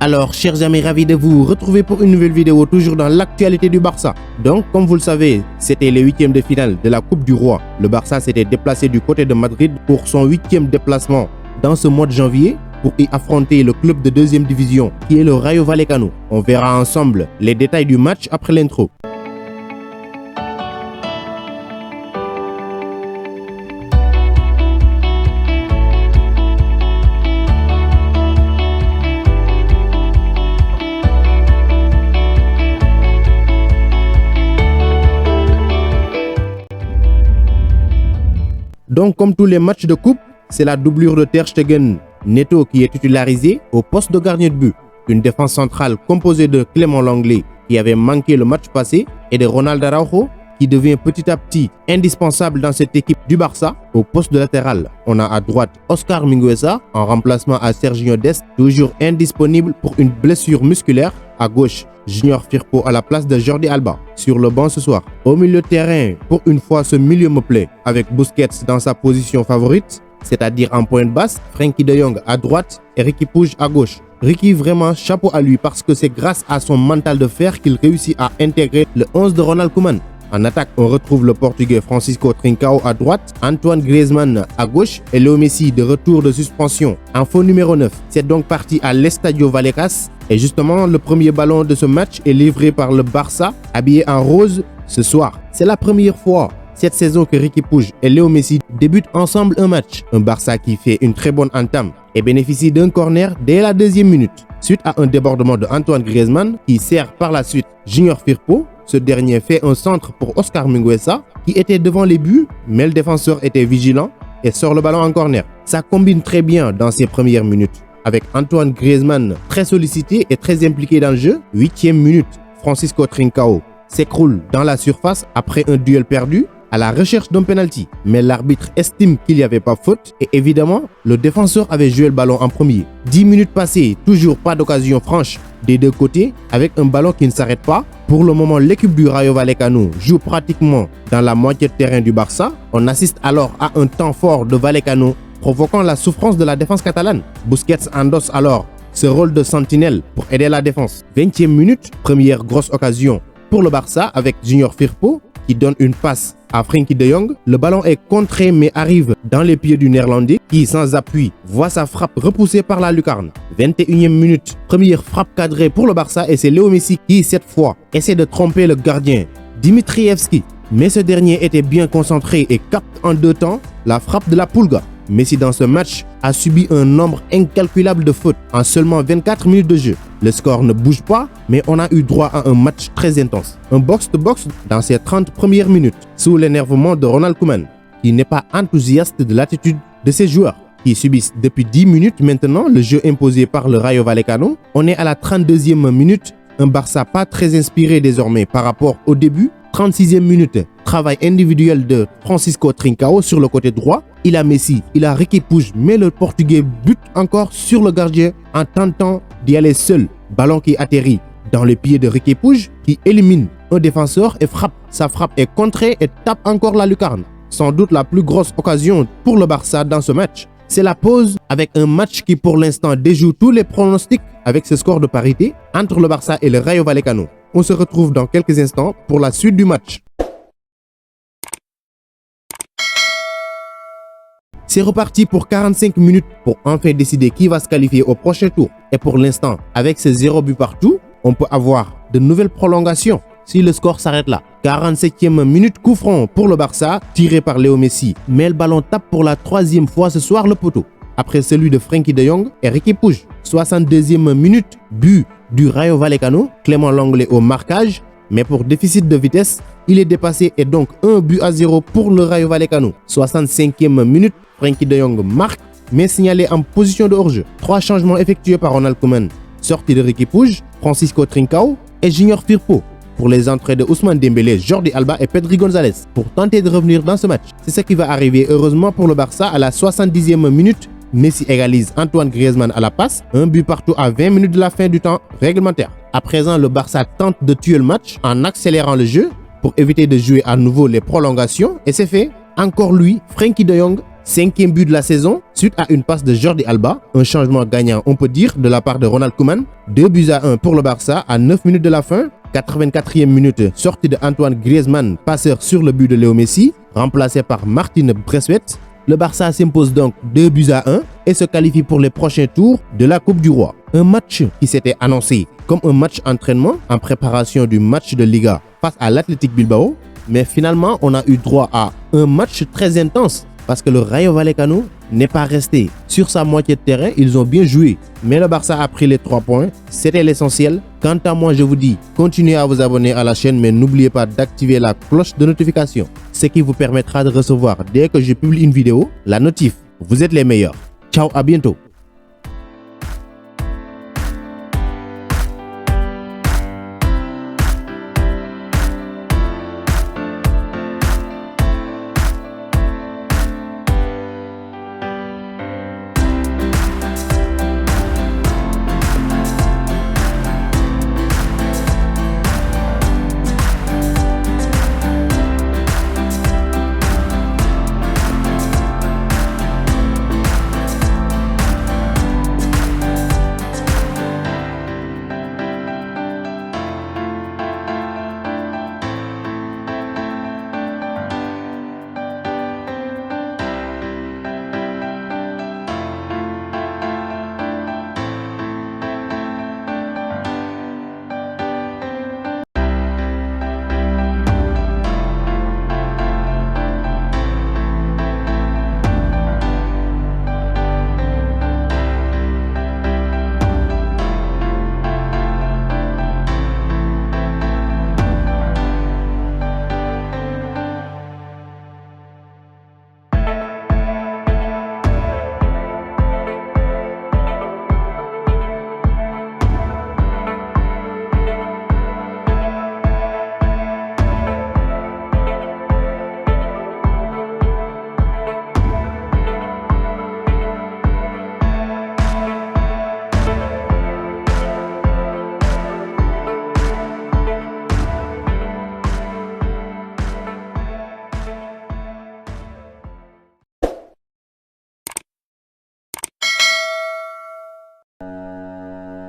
Alors, chers amis, ravis de vous retrouver pour une nouvelle vidéo, toujours dans l'actualité du Barça. Donc, comme vous le savez, c'était les huitièmes de finale de la Coupe du Roi. Le Barça s'était déplacé du côté de Madrid pour son huitième déplacement dans ce mois de janvier pour y affronter le club de deuxième division qui est le Rayo Vallecano. On verra ensemble les détails du match après l'intro. Donc, comme tous les matchs de coupe, c'est la doublure de Ter Stegen Neto qui est titularisée au poste de gardien de but. Une défense centrale composée de Clément Lenglet qui avait manqué le match passé et de Ronald Araujo qui devient petit à petit indispensable dans cette équipe du Barça au poste de latéral. On a à droite Oscar Mingueza en remplacement à Serginho Dest, toujours indisponible pour une blessure musculaire. À gauche, Junior Firpo à la place de Jordi Alba sur le banc ce soir. Au milieu de terrain, pour une fois ce milieu me plaît, avec Busquets dans sa position favorite, c'est-à-dire en pointe basse, Frenkie de Jong à droite et Riqui Puig à gauche. Riqui, vraiment chapeau à lui parce que c'est grâce à son mental de fer qu'il réussit à intégrer le 11 de Ronald Koeman. En attaque, on retrouve le Portugais Francisco Trincao à droite, Antoine Griezmann à gauche et Léo Messi de retour de suspension. En faux numéro 9, c'est donc parti à l'Estadio Vallecas et justement le premier ballon de ce match est livré par le Barça habillé en rose ce soir. C'est la première fois cette saison que Riqui Puig et Léo Messi débutent ensemble un match. Un Barça qui fait une très bonne entame et bénéficie d'un corner dès la deuxième minute. Suite à un débordement de Antoine Griezmann qui sert par la suite Junior Firpo, ce dernier fait un centre pour Oscar Mingueza qui était devant les buts, mais le défenseur était vigilant et sort le ballon en corner. Ça combine très bien dans ces premières minutes. Avec Antoine Griezmann très sollicité et très impliqué dans le jeu, 8e minute, Francisco Trincao s'écroule dans la surface après un duel perdu à la recherche d'un penalty. Mais l'arbitre estime qu'il n'y avait pas faute et évidemment, le défenseur avait joué le ballon en premier. 10 minutes passées, toujours pas d'occasion franche des deux côtés avec un ballon qui ne s'arrête pas. Pour le moment, l'équipe du Rayo Vallecano joue pratiquement dans la moitié de terrain du Barça. On assiste alors à un temps fort de Vallecano provoquant la souffrance de la défense catalane. Busquets endosse alors ce rôle de sentinelle pour aider la défense. 20e minute, première grosse occasion pour le Barça avec Junior Firpo qui donne une passe à Frenkie de Jong. Le ballon est contré mais arrive dans les pieds du Néerlandais qui, sans appui, voit sa frappe repoussée par la lucarne. 21e minute, première frappe cadrée pour le Barça et c'est Léo Messi qui, cette fois, essaie de tromper le gardien Dimitrievski. Mais ce dernier était bien concentré et capte en deux temps la frappe de la Pulga. Messi dans ce match a subi un nombre incalculable de fautes en seulement 24 minutes de jeu. Le score ne bouge pas, mais on a eu droit à un match très intense. Un box-to-box dans ces 30 premières minutes, sous l'énervement de Ronald Koeman, qui n'est pas enthousiaste de l'attitude de ses joueurs, qui subissent depuis 10 minutes maintenant le jeu imposé par le Rayo Vallecano. On est à la 32e minute, un Barça pas très inspiré désormais par rapport au début. 36e minute, travail individuel de Francisco Trincao sur le côté droit. Il a Messi, il a Riqui Puig, mais le Portugais bute encore sur le gardien en tentant d'y aller seul. Ballon qui atterrit dans les pieds de Riqui Puig qui élimine un défenseur et frappe. Sa frappe est contrée et tape encore la lucarne. Sans doute la plus grosse occasion pour le Barça dans ce match. C'est la pause avec un match qui pour l'instant déjoue tous les pronostics avec ce score de parité entre le Barça et le Rayo Vallecano. On se retrouve dans quelques instants pour la suite du match. C'est reparti pour 45 minutes pour enfin décider qui va se qualifier au prochain tour. Et pour l'instant, avec ces 0 buts partout, on peut avoir de nouvelles prolongations si le score s'arrête là. 47e minute, coup franc pour le Barça, tiré par Léo Messi. Mais le ballon tape pour la 3e fois ce soir le poteau. Après celui de Frenkie de Jong et Riqui Puig. 62e minute, but du Rayo Vallecano, Clément Lenglet au marquage, mais pour déficit de vitesse, il est dépassé et donc 1-0 pour le Rayo Vallecano. 65e minute, Frenkie de Jong marque, mais signalé en position de hors-jeu. 3 changements effectués par Ronald Koeman. Sortie de Riqui Puig, Francisco Trincao et Junior Firpo pour les entrées de Ousmane Dembélé, Jordi Alba et Pedri González pour tenter de revenir dans ce match. C'est ce qui va arriver heureusement pour le Barça à la 70e minute. Messi égalise Antoine Griezmann à la passe, un but partout à 20 minutes de la fin du temps réglementaire. À présent, le Barça tente de tuer le match en accélérant le jeu pour éviter de jouer à nouveau les prolongations et c'est fait. Encore lui, Frenkie de Jong, 5e but de la saison, suite à une passe de Jordi Alba, un changement gagnant on peut dire de la part de Ronald Koeman. 2-1 pour le Barça à 9 minutes de la fin. 84e minute, sortie de Antoine Griezmann, passeur sur le but de Léo Messi, remplacé par Martin Braithwaite. Le Barça s'impose donc 2-1 et se qualifie pour les prochains tours de la Coupe du Roi. Un match qui s'était annoncé comme un match entraînement en préparation du match de Liga face à l'Athletic Bilbao, mais finalement on a eu droit à un match très intense parce que le Rayo Vallecano n'est pas resté sur sa moitié de terrain. Ils ont bien joué, mais le Barça a pris les 3 points, c'était l'essentiel. Quant à moi, je vous dis, continuez à vous abonner à la chaîne, mais n'oubliez pas d'activer la cloche de notification, ce qui vous permettra de recevoir dès que je publie une vidéo, la notif. Vous êtes les meilleurs. Ciao, à bientôt.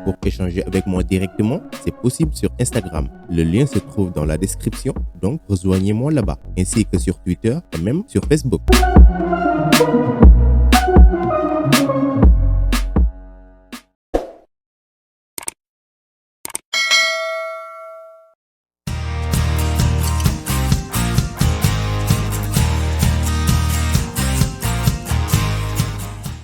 Pour échanger avec moi directement, c'est possible sur Instagram. Le lien se trouve dans la description, donc rejoignez-moi là-bas, ainsi que sur Twitter et même sur Facebook.